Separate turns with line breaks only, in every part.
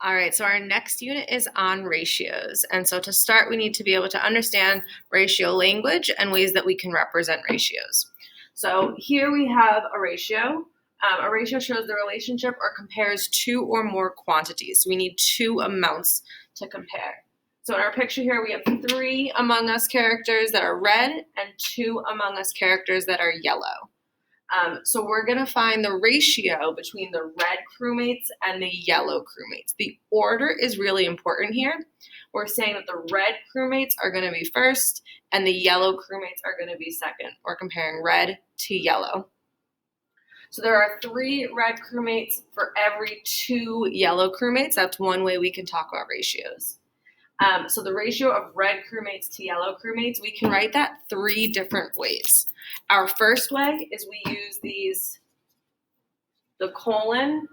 All right, so our next unit is on ratios. And so to start, we need to be able to understand ratio language and ways that we can represent ratios. So here we have a ratio. A ratio shows the relationship or compares two or more quantities. So we need two amounts to compare. So in our picture here, we have 3 Among Us characters that are red and 2 Among Us characters that are yellow. So we're going to find the ratio between the red crewmates and the yellow crewmates. The order is really important here. We're saying that the red crewmates are going to be first and the yellow crewmates are going to be second. We're comparing red to yellow. So there are 3 red crewmates for every 2 yellow crewmates. That's one way we can talk about ratios. So the ratio of red crewmates to yellow crewmates, we can write that 3 different ways. Our first way is we use the colon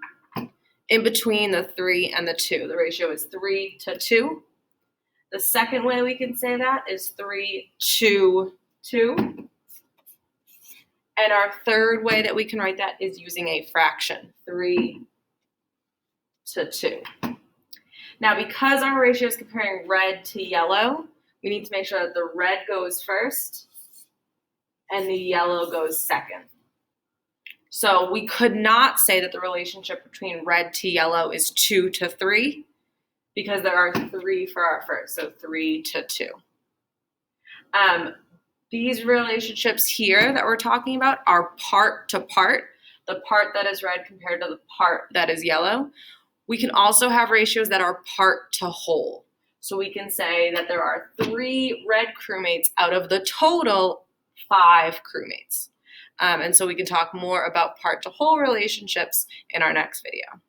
in between the 3 and the 2. The ratio is 3 to 2. The second way we can say that is 3 to 2. And our third way that we can write that is using a fraction, 3 to 2. Now, because our ratio is comparing red to yellow, we need to make sure that the red goes first and the yellow goes second. So we could not say that the relationship between red to yellow is 2 to 3 because there are 3 for our first, so 3 to 2. These relationships here that we're talking about are part to part, the part that is red compared to the part that is yellow. We can also have ratios that are part to whole. So we can say that there are 3 red crewmates out of the total 5 crewmates. And so we can talk more about part to whole relationships in our next video.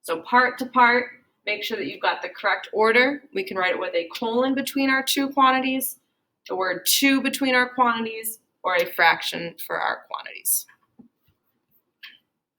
So part to part, make sure that you've got the correct order. We can write it with a colon between our 2 quantities, the word 2 between our quantities, or a fraction for our quantities.